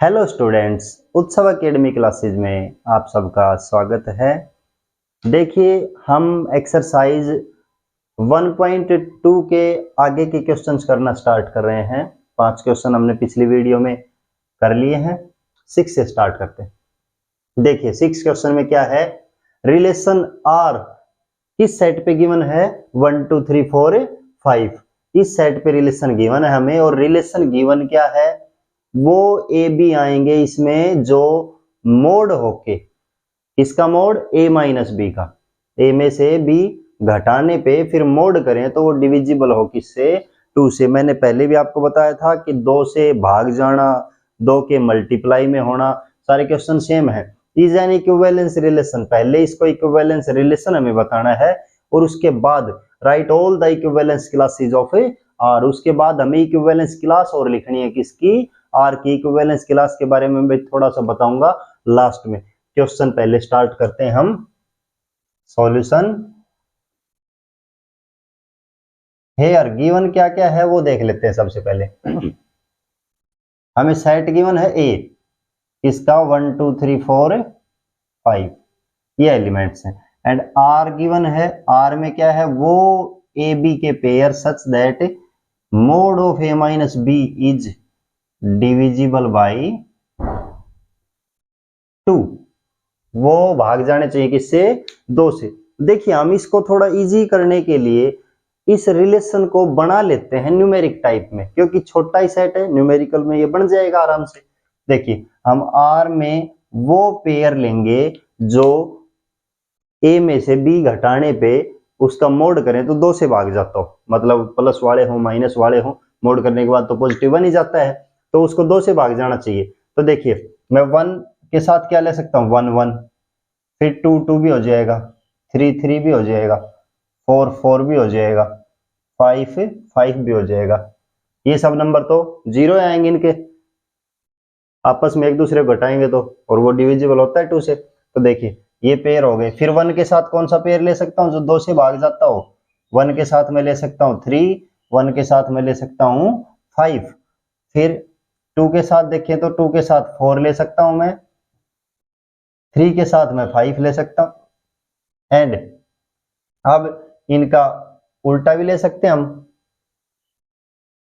Hello students, उत्सव academy classes में आप सबका स्वागत है। देखिए, हम एक्सरसाइज 1.2 के आगे के क्वेश्चंस करना स्टार्ट कर रहे हैं। 5 क्वेश्चन हमने पिछली वीडियो में कर लिए हैं। 6 से स्टार्ट करते हैं। देखिए 6 क्वेश्चन में क्या है, रिलेशन आर किस सेट पे गिवन है 1 2 3 4 5। इस सेट पे रिलेशन गिवन है हमें, और रिलेशन गिवन क्या है, वो ए बी आएंगे इसमें जो मोड होके, इसका मोड ए माइनस बी का, ए में से बी घटाने पे फिर मोड करें तो वो डिविजिबल हो किससे, 2 से। मैंने पहले भी आपको बताया था कि 2 से भाग जाना, 2 के मल्टीप्लाई में होना, सारे क्वेश्चन सेम है। इज एन इक्विवेलेंस रिलेशन, पहले इसको इक्विवेलेंस रिलेशन हमें बताना है, और उसके बाद write all the equivalence classes of R. उसके बाद हमें इक्विवेलेंस क्लास और लिखनी है किसकी, आर की। इक्विवेलेंस क्लास के बारे में मैं थोड़ा सा बताऊंगा लास्ट में। क्वेश्चन पहले स्टार्ट करते हैं हम। सॉल्यूशन हेयर गिवन क्या क्या है वो देख लेते हैं। सबसे पहले हमें सेट गिवन है ए, इसका 1 2 3 4 5 ये एलिमेंट्स हैं। एंड आर गिवन है, आर में क्या है, वो ए बी के pair such that mod of a minus b is divisible by 2। वो भाग जाने चाहिए किससे, 2 से। देखिए हम इसको थोड़ा इजी करने के लिए इस रिलेशन को बना लेते हैं न्यूमेरिक टाइप में, क्योंकि छोटा ही सेट है, न्यूमेरिकल में ये बन जाएगा आराम से। देखिए हम आर में वो पेयर लेंगे जो ए में से बी घटाने पे उसका मोड करें तो 2 से भाग जाता हो, मतलब प्लस वाले हो माइनस वाले हो, मोड करने के बाद तो पॉजिटिव बन ही जाता है, तो उसको 2 से भाग जाना चाहिए। तो देखिए मैं 1 के साथ क्या ले सकता हूँ, 1 1, फिर 2 2 भी हो जाएगा, 3 3 भी हो जाएगा, 4 4 भी हो जाएगा, 5 5 भी हो जाएगा। ये सब नंबर तो जीरो आएंगे इनके, आपस में एक दूसरे को घटाएंगे तो, और वो डिविजिबल होता है 2 से। तो देखिए ये पेयर हो गए। फिर 1 के साथ कौन सा पेयर ले सकता हूँ जो 2 से भाग जाता हो, 1 के साथ मैं ले सकता हूँ 3, 1 के साथ मैं ले सकता हूँ 5, फिर 2 के साथ देखें तो 2 के साथ 4 ले सकता हूं मैं, 3 के साथ मैं 5 ले सकता हूं। एंड अब इनका उल्टा भी ले सकते हैं हम,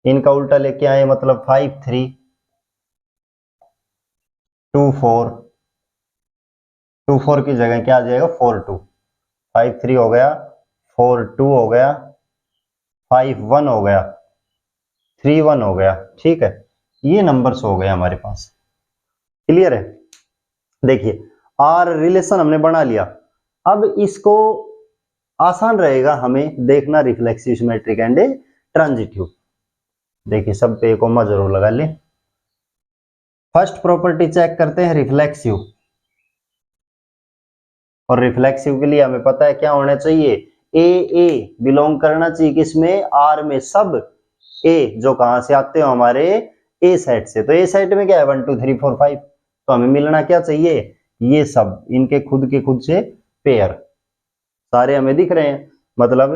इनका उल्टा लेके आए मतलब 5 3 2 4, 2 4 की जगह क्या आ जाएगा 4 2, 5 3 हो गया, 4 2 हो गया, 5 1 हो गया, 3 1 हो गया। ठीक है, ये नंबर्स हो गए हमारे पास। क्लियर है। देखिए आर रिलेशन हमने बना लिया। अब इसको आसान रहेगा हमें देखना, रिफ्लेक्सिव, सिमेट्रिक एंड ट्रांजिटिव। देखिए सब पे कोमा जरूर लगा ले। फर्स्ट प्रॉपर्टी चेक करते हैं रिफ्लेक्सिव, और रिफ्लेक्सिव के लिए हमें पता है क्या होना चाहिए, ए बिलोंग करना चाहिए किसमें, आर में। सब ए जो कहां से आते हो, हमारे ए सेट से। तो ए सेट में क्या है 1 2 3 4 5, तो हमें मिलना क्या चाहिए, ये सब इनके खुद के खुद से पेयर सारे हमें दिख रहे हैं। मतलब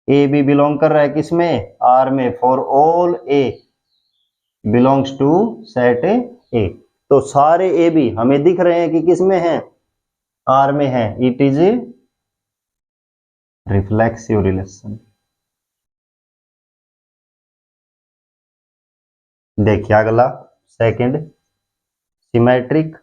ए बी बिलोंग कर रहा है किसमें, आर में। For all a belongs to set A, तो सारे ए बी हमें दिख रहे हैं कि किसमें है, आर में है। It is reflexive relation. देखिए अगला सेकंड सिमेट्रिक।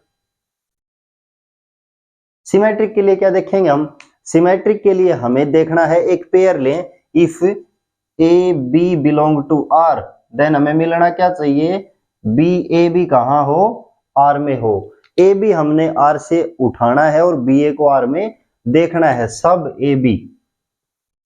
सिमेट्रिक के लिए क्या देखेंगे हम, सिमेट्रिक के लिए हमें देखना है एक पेयर लें, if a b belong to R, then हमें मिलना क्या चाहिए, बी ए बी कहां हो, आर में हो। ए बी हमने आर से उठाना है और बी ए को आर में देखना है। सब ए बी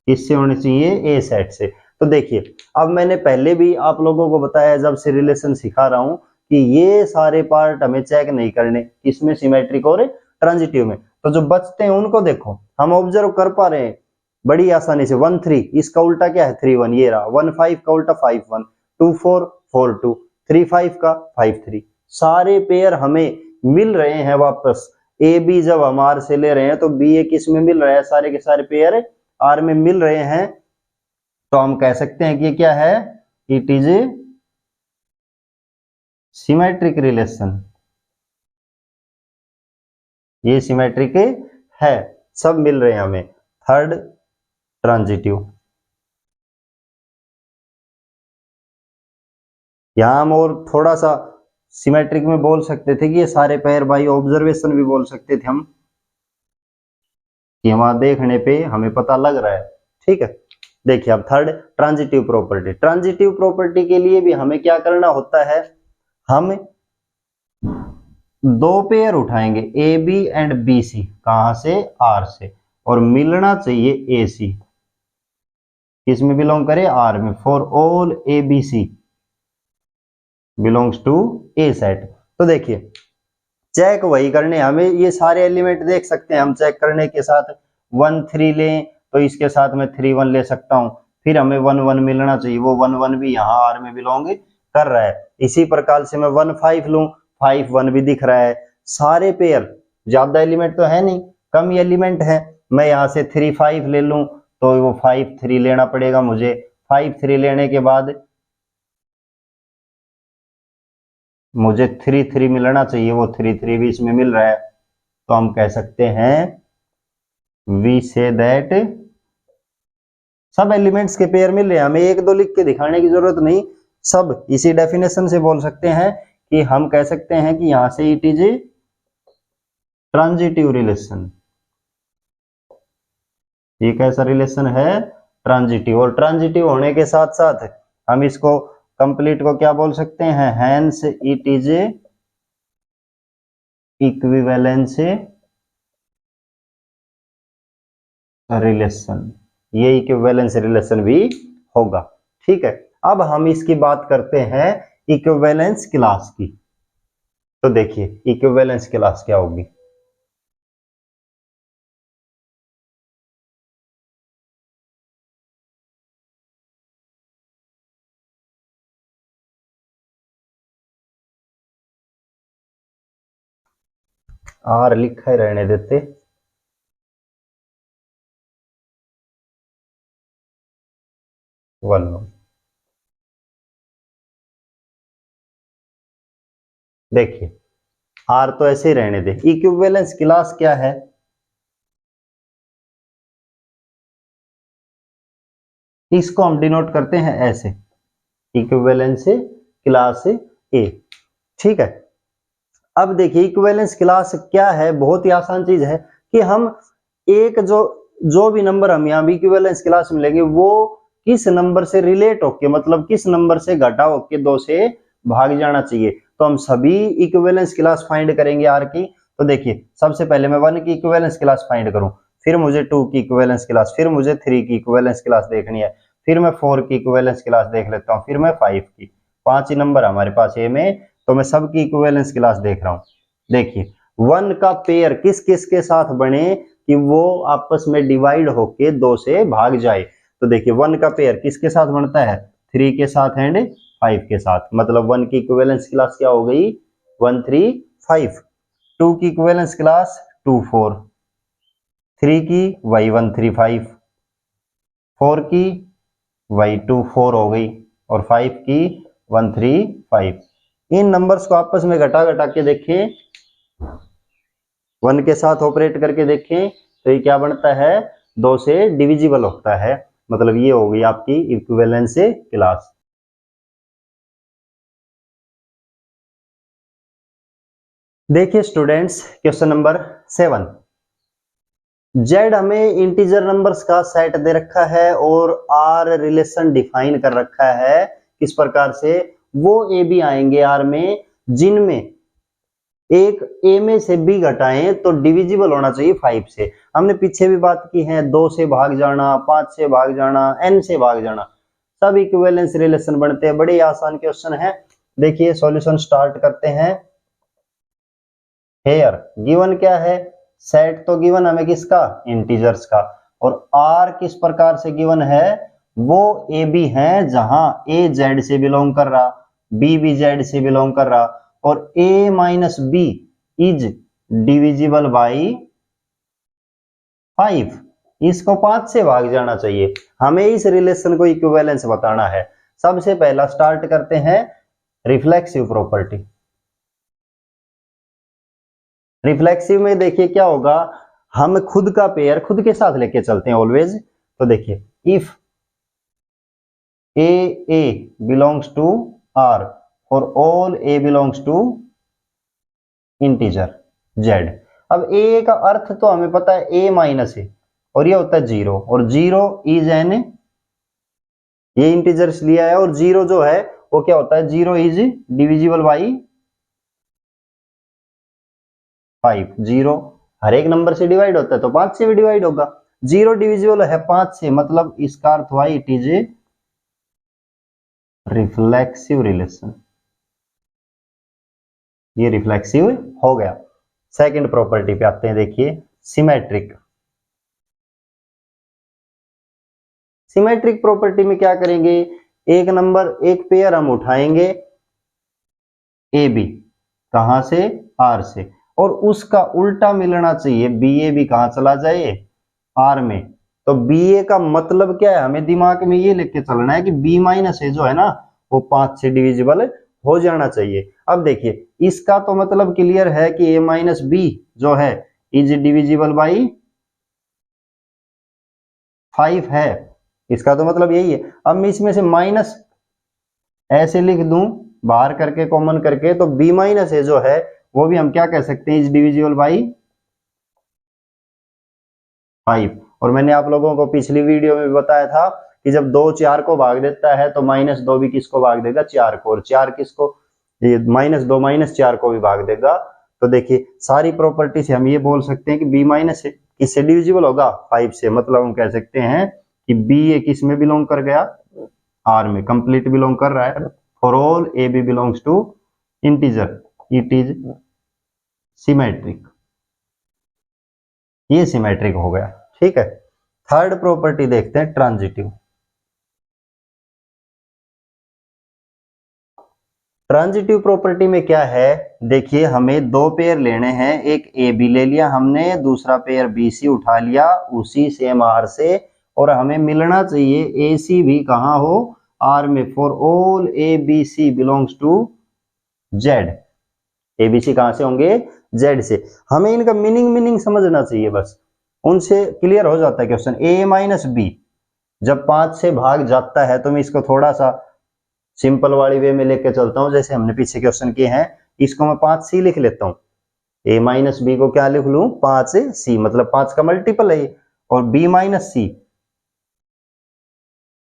इससे होने चाहिए ए सेट से। तो देखिए अब मैंने पहले भी आप लोगों को बताया, जब से रिलेशन सिखा रहा हूं, कि ये सारे पार्ट हमें चेक नहीं करने, इसमें सिमेट्रिक और ट्रांजिटिव में। तो जो बचते हैं उनको देखो, हम ऑब्जर्व कर पा रहे हैं बड़ी आसानी से। 1 3 इसका उल्टा क्या है 3 1, ये रहा। 1 5 का उल्टा 5 1, 2 4 4 2, 3 5 का 5 3। सारे पेयर हमें मिल रहे हैं वापस। ए बी जब हम आर से ले रहे हैं तो बी ए किस में मिल रहा है, सारे के सारे पेयर आर में मिल रहे हैं। तो हम कह सकते हैं कि ये क्या है, इट इज सिमेट्रिक रिलेशन, ये सिमेट्रिक है, सब मिल रहे हैं हमें। थर्ड ट्रांजिटिव, यहां हम और थोड़ा सा सिमेट्रिक में बोल सकते थे कि ये सारे पेयर बाई ऑब्जर्वेशन भी बोल सकते थे हम, कि वहां देखने पे हमें पता लग रहा है। ठीक है, देखिए अब third transitive property. Transitive property के लिए भी हमें क्या करना होता है, हम दो पेयर उठाएंगे a b and b c, कहां से, आर से, और मिलना चाहिए ए सी, किसमें बिलोंग करे, आर में। For all a b c belongs to a set. तो देखिए चेक वही करने, हमें ये सारे एलिमेंट देख सकते हैं हम चेक करने के साथ। 1 3 लें तो इसके साथ मैं 3 1 ले सकता हूं, फिर हमें 1 1 मिलना चाहिए, वो 1 1 भी यहाँ आर में बिलोंग कर रहा है। इसी प्रकार से मैं 1 5 लूं, 5 1 भी दिख रहा है। सारे पेयर, ज्यादा एलिमेंट तो है नहीं, कम ही एलिमेंट है। मैं यहाँ से 3 5 ले लूं तो वो 5 3 लेना पड़ेगा मुझे। 5 3 लेने के बाद मुझे 3 3 मिलना चाहिए, वो 3 3 भी इसमें मिल रहा है। तो हम कह सकते हैं वी से दैट सब एलिमेंट्स के पेयर मिल रहे हैं, हमें एक दो लिख के दिखाने की जरूरत नहीं, सब इसी डेफिनेशन से बोल सकते हैं कि हम कह सकते हैं कि यहां से it is A transitive relation. ये कैसा रिलेशन है, ट्रांजिटिव। और ट्रांजिटिव होने के साथ साथ हम इसको कंप्लीट को क्या बोल सकते हैं, hence it is a equivalence relation, ये इक्विवेलेंस रिलेशन भी होगा। ठीक है, अब हम इसकी बात करते हैं इक्विवेलेंस क्लास की। तो देखिए इक्विवेलेंस क्लास क्या होगी, आर लिखा ही रहने देते। वन देखिए आर तो ऐसे ही रहने दे। इक्विवेलेंस क्लास क्या है, इसको हम डिनोट करते हैं ऐसे, इक्विवेलेंस क्लास ए। ठीक है, अब देखिए इक्विवेलेंस क्लास क्या है, बहुत ही आसान चीज है कि हम एक जो भी नंबर हम यहाँ भी इक्विवेलेंस क्लास में लेंगे वो किस नंबर से रिलेट होके, मतलब किस नंबर से घटा होके 2 से भाग जाना चाहिए। तो हम सभी इक्विवेलेंस क्लास फाइंड करेंगे आर की। तो देखिए सबसे पहले मैं 1 की इक्विवेलेंस क्लास फाइंड करूं, फिर मुझे 2 की इक्विवेलेंस क्लास, फिर मुझे 3 की इक्विवेलेंस क्लास देखनी है, फिर मैं 4 की इक्विवेलेंस क्लास देख लेता हूँ, फिर मैं 5 की। 5 ही नंबर हमारे पास ए में, तो मैं सबकी इक्विवेलेंस क्लास देख रहा हूँ। देखिए 1 का पेयर किस किस के साथ बने कि वो आपस में डिवाइड होके 2 से भाग जाए। तो देखिए 1 का पेयर किसके साथ बनता है, 3 के साथ एंड 5 के साथ, मतलब 1 की इक्विवेलेंस क्लास क्या हो गई, 1 3 5। 2 की इक्विवेलेंस क्लास 2 4, 3 की वही 1 3 5, 4 की वही 2 4 हो गई, और 5 की 1 3 5। इन नंबर्स को आपस में घटा घटा के देखें, 1 के साथ ऑपरेट करके देखें तो ये क्या बनता है, 2 से डिविजिबल होता है। मतलब ये हो गई आपकी इक्विवेलेंस क्लास। देखिए स्टूडेंट्स क्वेश्चन नंबर 7। जेड हमें इंटीजर नंबर्स का सेट दे रखा है और आर रिलेशन डिफाइन कर रखा है। किस प्रकार से, वो ए बी आएंगे आर में जिनमें एक ए में से बी घटाएं तो डिविजिबल होना चाहिए 5 से। हमने पीछे भी बात की है, 2 से भाग जाना, 5 से भाग जाना, n से भाग जाना, सब इक्विवेलेंस रिलेशन बनते हैं। बड़े आसान क्वेश्चन है। देखिए सॉल्यूशन स्टार्ट करते हैं। हेयर गिवन क्या है, सेट तो गिवन हमें किसका, इंटीजर्स का, और आर किस प्रकार से गिवन है, वो ए बी है जहां ए जेड से बिलोंग कर रहा, बी भी जेड से बिलोंग कर रहा, और a minus b is divisible by 5। इसको 5 से भाग जाना चाहिए। हमें इस रिलेशन को इक्विवेलेंस बताना है। सबसे पहला स्टार्ट करते हैं रिफ्लेक्सिव प्रॉपर्टी। रिफ्लेक्सिव में देखिए क्या होगा, हम खुद का पेयर खुद के साथ लेके चलते हैं ऑलवेज। तो देखिए if a belongs to R for all a belongs to integer Z. अब ए का अर्थ तो हमें पता है ए माइनस है और ये होता है जीरो, और जीरो इज एन, ये इंटीजर्स लिया है और जीरो जो है वो क्या होता है, zero is divisible by 5। Zero हर एक नंबर से डिवाइड होता है तो 5 से भी डिवाइड होगा। जीरो डिविजिबल है 5 से, मतलब इसका अर्थ हुआ it is a reflexive relation, ये रिफ्लेक्सिव हो गया। सेकंड प्रॉपर्टी पे आते हैं, देखिए सिमेट्रिक। सिमेट्रिक प्रॉपर्टी में क्या करेंगे, एक नंबर एक पेयर हम उठाएंगे ए बी, कहां से, आर से, और उसका उल्टा मिलना चाहिए बी ए भी कहां चला जाए, आर में। तो बी ए का मतलब क्या है, हमें दिमाग में ये लेके चलना है कि बी माइनस ए जो है ना वो 5 से डिविजिबल हो जाना चाहिए। अब देखिए इसका तो मतलब क्लियर है कि ए माइनस बी जो है इज डिविजिबल बाई 5 है, इसका तो मतलब यही है। अब मैं इसमें से माइनस ऐसे लिख दूं बाहर करके कॉमन करके, तो b माइनस ए जो है वो भी हम क्या कह सकते हैं, इज डिविजिबल बाई 5। और मैंने आप लोगों को पिछली वीडियो में भी बताया था कि जब 2 4 को भाग देता है तो -2 भी किसको भाग देगा, 4 को, और 4 किसको, ये -2 -4 को भी भाग देगा। तो देखिए सारी प्रॉपर्टी से हम ये बोल सकते हैं कि b माइनस किससे डिविजिबल होगा, 5 से, मतलब हम कह सकते हैं कि बी ए किस में बिलोंग कर गया, आर में, कंप्लीट बिलोंग कर रहा है। For all a b belongs to integer it is symmetric, ये सिमेट्रिक हो गया। ठीक है, थर्ड प्रॉपर्टी देखते हैं ट्रांजिटिव। ट्रांजिटिव प्रॉपर्टी में क्या है, देखिए हमें 2 पेयर लेने हैं, एक ए बी ले लिया हमने, दूसरा पेयर बी सी उठा लिया उसी सेम आर से, और हमें मिलना चाहिए ए सी भी कहां हो, आर में। For all a b c belongs to Z, a b c कहां से होंगे, जेड से। हमें इनका मीनिंग समझना चाहिए, बस उनसे क्लियर हो जाता है क्वेश्चन। ए माइनस बी जब 5 से भाग जाता है तो मैं इसको थोड़ा सा सिंपल वाली वे में लेके चलता हूं, जैसे हमने पीछे क्वेश्चन किए हैं, इसको मैं 5 सी लिख लेता हूं। ए माइनस बी को क्या लिख लूं, 5 सी, मतलब 5 का मल्टीपल है ये, और बी माइनस सी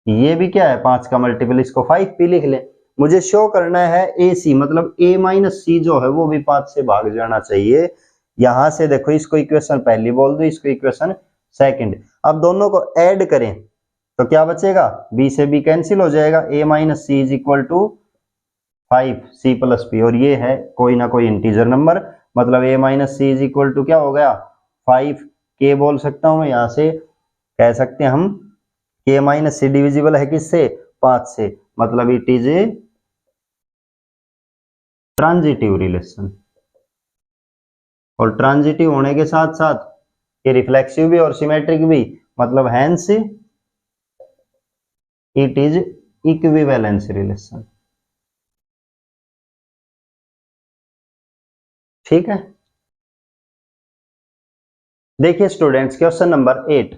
ये भी क्या है, 5 का मल्टीपल, इसको 5 पी लिख ले। मुझे शो करना है ए सी, मतलब ए माइनस सी जो है वो भी 5 से भाग जाना चाहिए। यहां से देखो इसको इक्वेशन पहली बोल दो, इसको इक्वेशन सेकंड। अब दोनों को ऐड करें तो क्या बचेगा, बी से बी कैंसिल हो जाएगा, a minus c is equal to 5 c plus p, और ये है कोई ना कोई इंटीजर नंबर, मतलब a minus c is equal to क्या हो गया, 5 के बोल सकता हूं मैं, यहां से कह सकते हैं हम के माइनस सी डिविजिबल है किससे, 5 से, मतलब it is A transitive relation. और ट्रांजिटिव होने के साथ साथ ये रिफ्लेक्सिव भी और सिमेट्रिक भी, मतलब hence it is equivalence relation. ठीक है, देखिए students question number 8।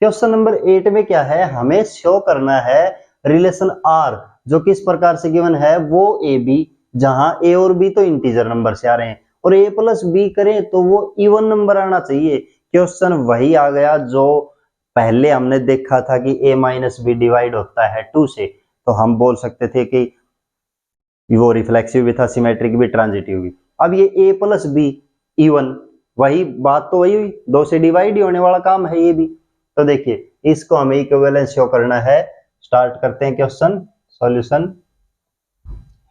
Question number 8 में क्या है, हमें शो करना है रिलेशन आर जो किस प्रकार से गिवन है, वो ए बी, जहां ए और बी तो इंटीजर नंबर से आ रहे हैं, और ए प्लस बी करें तो वो इवन नंबर आना चाहिए। क्वेश्चन वही आ गया जो पहले हमने देखा था कि ए माइनस बी डिवाइड होता है 2 से, तो हम बोल सकते थे कि वो रिफ्लेक्सिव भी था, सिमेट्रिक भी, ट्रांजिटिव भी। अब ये ए प्लस बी इवन, वही बात तो वही हुई, 2 से डिवाइड ही होने वाला काम है ये भी। तो देखिए इसको हमें इक्विवेलेंस शो करना है। स्टार्ट करते हैं क्वेश्चन सॉल्यूशन।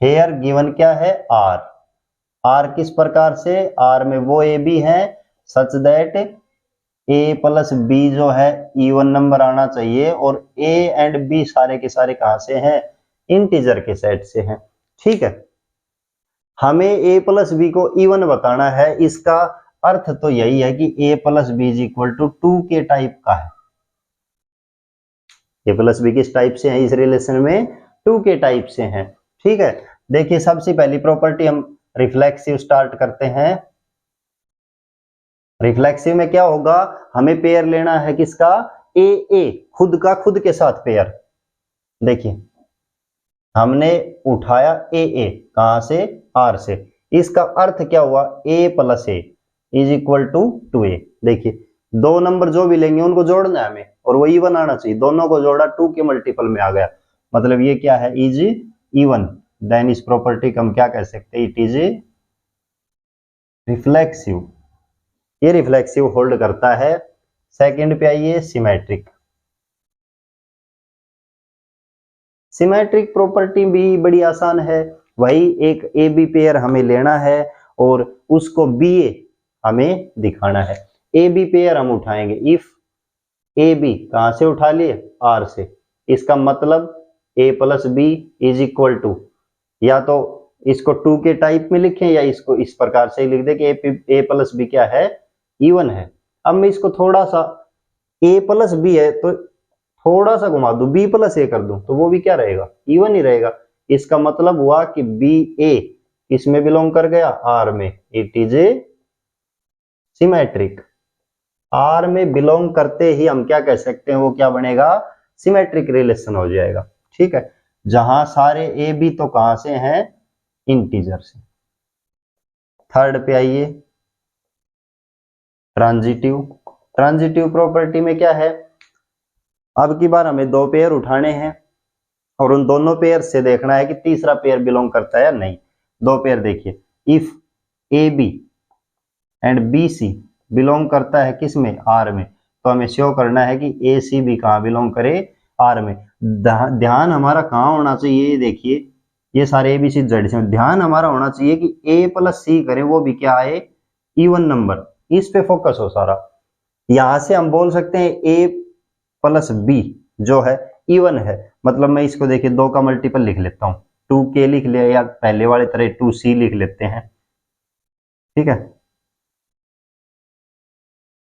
हेयर गिवन क्या है, आर। आर किस प्रकार से, आर में वो ए बी है such that a plus b जो है इवन नंबर आना चाहिए, और ए एंड बी सारे के सारे कहां से हैं, इंटीजर के सेट से हैं। ठीक है, हमें ए प्लस बी को इवन बताना है, इसका अर्थ तो यही है कि a plus b is equal to 2 के टाइप का है। ए प्लस बी किस टाइप से है इस रिलेशन में, 2 के टाइप से हैं। ठीक है, देखिए सबसे पहली प्रॉपर्टी हम रिफ्लेक्सिव स्टार्ट करते हैं। रिफ्लेक्सिव में क्या होगा, हमें पेयर लेना है किसका, ए खुद का खुद के साथ पेयर। देखिए हमने उठाया ए कहां से, आर से, इसका अर्थ क्या हुआ, a plus a is equal to a. देखिए दो नंबर जो भी लेंगे उनको जोड़ना है हमें और वो इवन आना चाहिए, दोनों को जोड़ा 2 के मल्टीपल में आ गया, मतलब ये क्या है, इज इवन। देन इस प्रॉपर्टी को हम क्या कह सकते हैं, इट इज रिफ्लेक्सिव। ये रिफ्लेक्सिव होल्ड करता है। सेकंड पे आइए, सिमेट्रिक। सिमेट्रिक प्रॉपर्टी भी बड़ी आसान है, वही एक ए बी पेयर हमें लेना है और उसको बी ए हमें दिखाना है। ए बी पेयर हम उठाएंगे, इफ ए बी कहां से उठा लिए, आर से, इसका मतलब a plus b is equal to, या तो इसको 2 के टाइप में लिखें या इसको इस प्रकार से लिख दे कि ए प्लस बी क्या है, इवन है। अब मैं इसको थोड़ा सा, ए प्लस बी है तो थोड़ा सा घुमा दूं, बी प्लस ए कर दूं तो वो भी क्या रहेगा, इवन ही रहेगा। इसका मतलब हुआ कि बी ए इसमें बिलोंग कर गया, आर में, it is a symmetric. R में बिलोंग करते ही हम क्या कह सकते हैं, वो क्या बनेगा, सिमेट्रिक रिलेशन हो जाएगा। ठीक है, जहां सारे ए बी तो कहां से हैं, इंटीजर से। थर्ड पे आइए, ट्रांजिटिव। ट्रांजिटिव प्रॉपर्टी में क्या है, अब की बार हमें 2 पेयर उठाने हैं और उन दोनों पेयर से देखना है कि तीसरा पेयर बिलोंग करता है या नहीं। 2 पेयर देखिए, if a b and b c belong करता है किस में, आर में, तो हमें शो करना है कि ए सी भी कहाँ बिलोंग करे, आर में। ध्यान हमारा कहाँ होना चाहिए, देखिए ये सारे ए बी सी जेड से, ध्यान हमारा होना चाहिए कि ए प्लस सी करे वो भी क्या आए, इवन नंबर, इस पे फोकस हो सारा। यहां से हम बोल सकते हैं ए प्लस बी जो है इवन है, मतलब मैं इसको देखिए 2 का मल्टीपल लिख लेता हूं, 2k लिख लिया या पहले वाले तरह 2c लिख लेते हैं। ठीक है,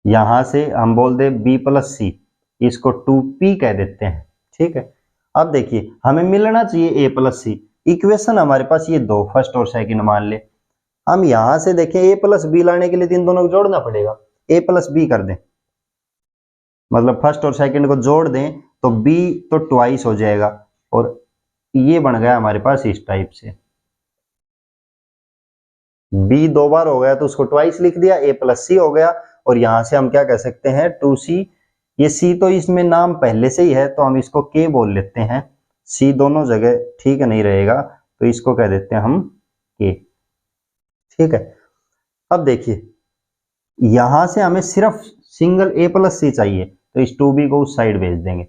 यहां से हम बोल दे b प्लस सी, इसको 2p कह देते हैं। ठीक है, अब देखिए हमें मिलना चाहिए a प्लस सी, इक्वेशन हमारे पास ये 2 फर्स्ट और सेकंड मान ले। हम यहां से देखें a प्लस बी लाने के लिए इन दोनों को जोड़ना पड़ेगा, a प्लस बी कर दें, मतलब फर्स्ट और सेकंड को जोड़ दें तो b तो ट्वाइस हो जाएगा और ये बन गया हमारे पास इस टाइप से। b 2 बार हो गया तो उसको ट्वाइस लिख दिया, a प्लस सी हो गया, और यहां से हम क्या कह सकते हैं, 2c। ये c तो इसमें नाम पहले से ही है तो हम इसको k बोल लेते हैं, c दोनों जगह ठीक नहीं रहेगा तो इसको कह देते हैं हम k। ठीक है, अब देखिए यहां से हमें सिर्फ सिंगल a प्लस सी चाहिए तो इस 2b को उस साइड भेज देंगे,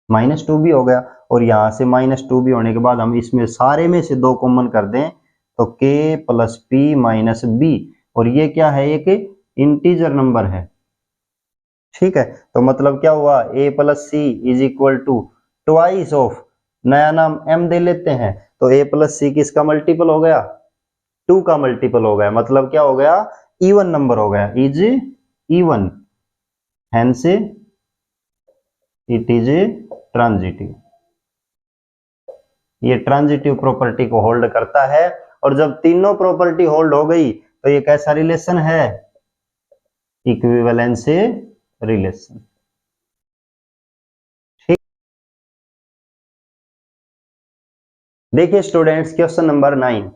-2b हो गया, और यहां से -2b होने के बाद हम इसमें सारे में से 2 कॉमन कर दें तो k plus p minus b, और ये क्या है, एक इंटीजर नंबर है। ठीक है, तो मतलब क्या हुआ, a plus c is equal to twice of, नया नाम m दे लेते हैं, तो a प्लस सी किसका मल्टीपल हो गया, 2 का मल्टीपल हो गया, मतलब क्या हो गया, इवन नंबर हो गया, is even, hence it is transitive. ये ट्रांजिटिव प्रॉपर्टी को होल्ड करता है, और जब तीनों प्रॉपर्टी होल्ड हो गई तो ये कैसा रिलेशन है, इक्विवेलेंस रिलेशन। ठीक, देखिए students question number 9।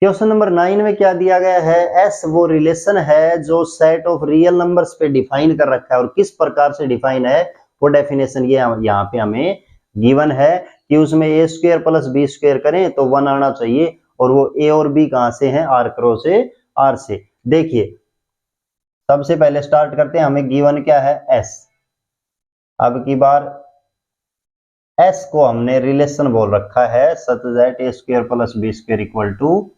Question number 9 में क्या दिया गया है, एस वो रिलेशन है जो सेट ऑफ रियल नंबर्स पे डिफाइन कर रखा है, और किस प्रकार से डिफाइन है वो डेफिनेशन ये यहाँ पे हमें गिवन है कि उसमें ए स्क्वायर प्लस बी स्क्वायर करें तो 1 आना चाहिए, और वो ए और बी कहां से हैं, आर क्रॉस आर से। देखिए सबसे पहले स्टार्ट करते हैं, हमें गिवन क्या है, एस। अब की बार एस को हमने रिलेशन बोल रखा है such that a square plus b square equal to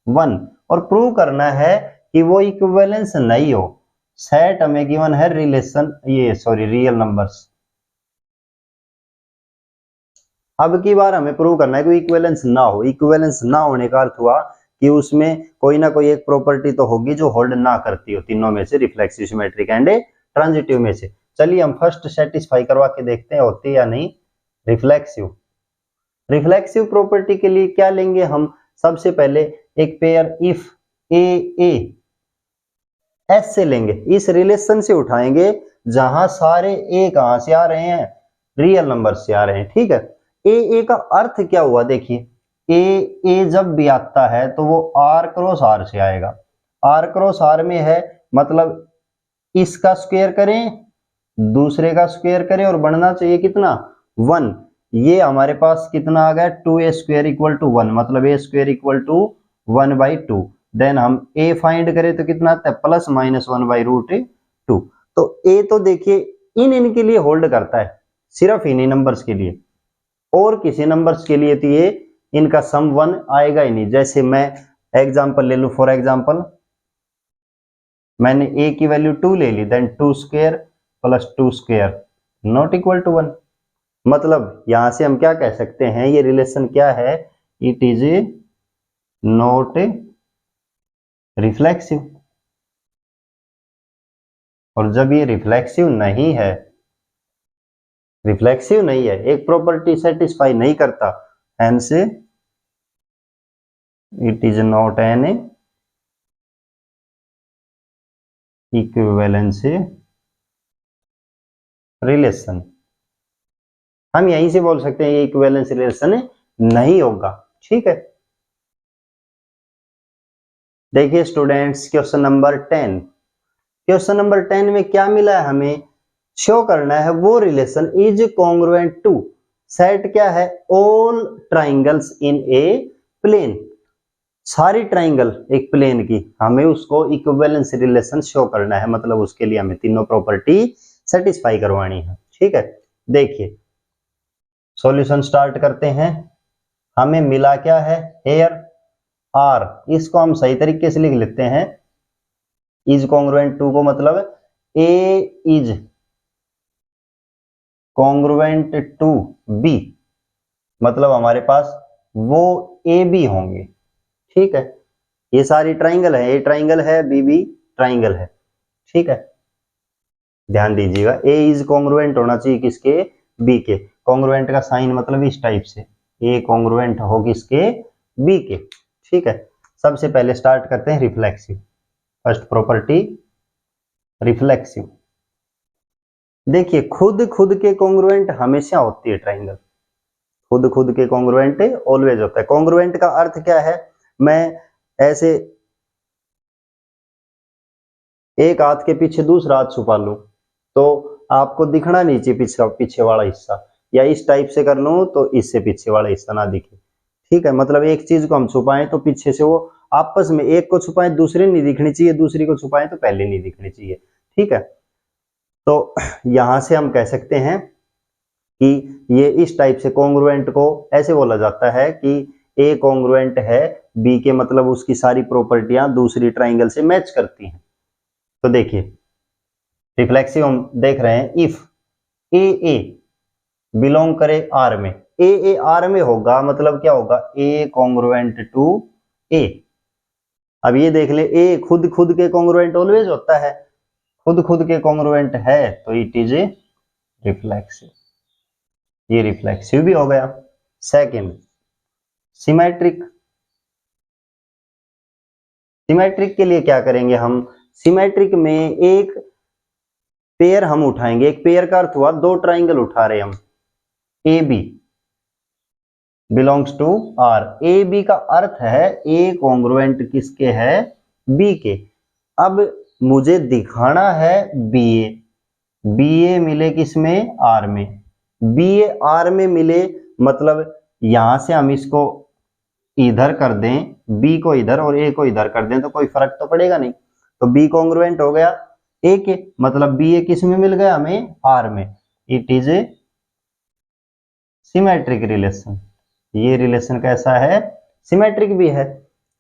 1, और प्रूव करना है कि वो इक्विवेलेंस नहीं हो। सेट हमें गिवन है रिलेशन, ये सॉरी रियल नंबर्स। अब की बार हमें प्रूव करना है कि इक्विवेलेंस ना हो। इक्विवेलेंस ना होने का अर्थ हुआ कि उसमें कोई ना कोई एक प्रॉपर्टी तो होगी जो होल्ड ना करती हो, तीनों में से, रिफ्लेक्सिव, सिमेट्रिक एंड ट्रांजिटिव में से। चलिए हम फर्स्ट सेटिस्फाई करवा के देखते हैं होती या नहीं। रिफ्लेक्सिव, रिफ्लेक्सिव प्रॉपर्टी के लिए क्या लेंगे हम, सबसे पहले एक pair if A A S से लेंगे, इस रिलेशन से उठाएंगे जहां सारे ए कहां से आ रहे हैं, रियल नंबर से आ रहे हैं। ठीक है, ए का अर्थ क्या हुआ, देखिए ए जब भी आता है तो वो आर क्रॉस आर से आएगा, आर क्रॉस आर में है मतलब इसका स्क्वायर करें दूसरे का स्क्वायर करें और बनना चाहिए कितना 1। ये हमारे पास कितना आ गया 2a स्क्वायर इक्वल टू 1, मतलब a square equal to 1/2। Then हम a फाइंड करें तो कितना आता है प्लस माइनस 1/√2। तो a तो देखिए इनके लिए होल्ड करता है, सिर्फ इन्हीं नंबर्स के लिए, और किसी नंबर्स के लिए तो ये इनका सम 1 आएगा ही नहीं। जैसे मैं एग्जांपल ले लूं, फॉर एग्जांपल मैंने a की वैल्यू 2 ले ली, then 2 square plus 2 square not equal to 1। मतलब यहां से हम क्या कह सकते हैं, ये रिलेशन क्या है, इट इज नॉट रिफ्लेक्सिव। और जब ये रिफ्लेक्सिव नहीं है, रिफ्लेक्सिव नहीं है, एक प्रॉपर्टी सेटिस्फाई नहीं करता, hence it is not an equivalence relation. हम यहीं से बोल सकते हैं ये इक्विवेलेंस रिलेशन नहीं होगा। ठीक है, देखिए students question number 10, question number 10 में क्या मिला है, हमें शो करना है वो relation is congruent to set क्या है, all triangles in a plane. सारी ट्राइंगल एक प्लेन की हमें उसको इक्विवेलेंस रिलेशन शो करना है, मतलब उसके लिए हमें तीनों प्रॉपर्टी सेटिस्फाई करवानी है। ठीक है, देखिए सॉल्यूशन स्टार्ट करते हैं। हमें मिला क्या है, हेयर आर, इसको हम सही तरीके से लिख लेते हैं, इज कॉन्ग्रुएंट टू को मतलब ए इज कॉन्ग्रुएंट टू बी, मतलब हमारे पास वो ए बी होंगे। ठीक है, ये सारी ट्राइंगल है, ए ट्राइंगल है, बी बी ट्राइंगल है। ठीक है, ध्यान दीजिएगा, ए इज कॉन्ग्रुएंट होना चाहिए किसके, बी के। कॉन्ग्रुएंट का साइन मतलब इस टाइप से, ए कॉन्ग्रुएंट हो किसके, बी के। ठीक है, सबसे पहले स्टार्ट करते हैं रिफ्लेक्सिव। First property reflexive. देखिए खुद के कॉन्ग्रुएंट हमेशा होती है ट्राइंगल, खुद के कॉन्ग्रुएंट ऑलवेज होता है। कॉन्ग्रुएंट का अर्थ क्या है, मैं ऐसे एक हाथ के पीछे दूसरा हाथ छुपा लूं तो आपको दिखना नीचे पीछे वाला हिस्सा, या इस टाइप से कर लूं तो इससे पीछे वाला हिस्सा ना दिखे। ठीक है, मतलब एक चीज को हम छुपाएं तो पीछे से वो आपस में, एक को छुपाएं दूसरे नहीं दिखनी चाहिए, दूसरी को छुपाएं तो पहले नहीं दिखनी चाहिए। ठीक है, तो यहां से हम कह सकते हैं कि ये इस टाइप से कॉन्ग्रुएंट को ऐसे बोला जाता है कि ए कॉन्ग्रुएंट है बी के, मतलब उसकी सारी प्रॉपर्टियां दूसरी ट्राइंगल से मैच करती हैं। तो देखिए रिफ्लेक्सिव हम देख रहे हैं, इफ ए बिलोंग करे आर में, ए आर में होगा मतलब क्या होगा, ए कॉन्ग्रुएंट टू ए। अब ये देख ले, ए खुद के कॉन्ग्रुएंट ऑलवेज होता है, खुद के कॉन्ग्रुएंट है तो इट इज ए रिफ्लेक्सिव, ये रिफ्लेक्सिव भी हो गया। Second symmetric. सिमेट्रिक के लिए क्या करेंगे हम, सिमेट्रिक में एक पेयर हम उठाएंगे, एक पेयर का अर्थ हुआ दो ट्राइंगल उठा रहे हम, a b belongs to R. A b का अर्थ है ए कॉन्ग्रुएंट किसके है, बी के। अब मुझे दिखाना है बी ए मिले किसमें, आर में, बी ए आर में मिले, मतलब यहां से हम इसको इधर कर दें, बी को इधर और ए को इधर कर दें तो कोई फर्क तो पड़ेगा नहीं। तो बी कॉन्ग्रुएंट हो गया ए के, मतलब बी ए किस में मिल गया हमें, आर में। It is a symmetric relation. ये रिलेशन कैसा है, सिमेट्रिक भी है।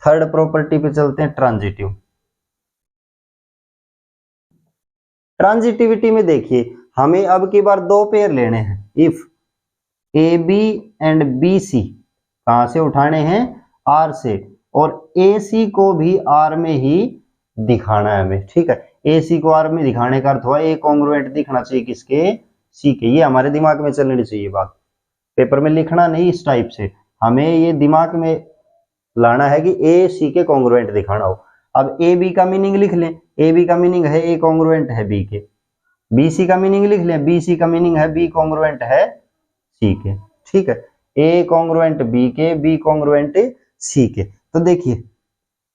थर्ड प्रॉपर्टी पे चलते हैं, ट्रांजिटिव। ट्रांजिटिविटी में देखिए हमें अब की बार दो पेयर लेने हैं, if a b and b c कहां से उठाने हैं, आर से, और ए सी को भी आर में ही दिखाना है हमें। ठीक है, ए सी को आर में दिखाने का अर्थ हुआ ए कॉन्ग्रुएंट दिखना चाहिए किसके, सी के। ये हमारे दिमाग में चलनी चाहिए बात, पेपर में लिखना नहीं इस टाइप से, हमें ये दिमाग में लाना है कि ए सी के कॉन्ग्रुएंट दिखाना हो। अब ए बी का मीनिंग लिख लें, ए बी का मीनिंग है ए कॉन्ग्रुएंट है बी के, बी सी का मीनिंग लिख लें, बी सी का मीनिंग है बी कॉन्ग्रुएंट है सी के, ठीक है, ए कॉन्ग्रुएंट बी के, बी कॉन्ग्रुएंट सी के। तो देखिए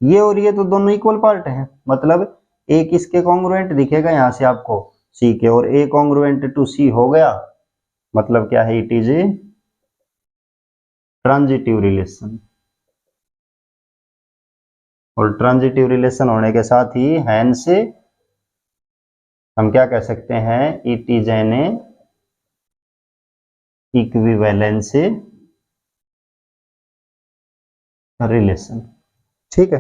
ये और ये तो दोनों इक्वल पार्ट हैं, मतलब ए किसके कॉन्ग्रुएंट दिखेगा यहाँ से आपको, सी के, और ए कॉन्ग्रुएंट टू सी हो गया, मतलब क्या है, it is A transitive relation. और ट्रांजिटिव रिलेशन होने के साथ ही हैंस हम क्या कह सकते हैं, it is an equivalence relation. ठीक है,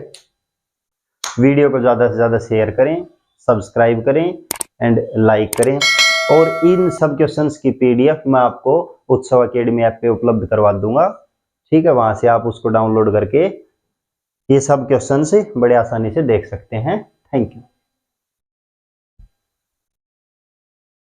वीडियो को ज्यादा से ज्यादा शेयर करें, सब्सक्राइब करें एंड लाइक करें। और इन सब क्वेश्चंस की पीडीएफ मैं आपको उत्सव एकेडमी ऐप पे उपलब्ध करवा दूंगा, ठीक है, वहां से आप उसको डाउनलोड करके ये सब क्वेश्चन से बड़े आसानी से देख सकते हैं। Thank you.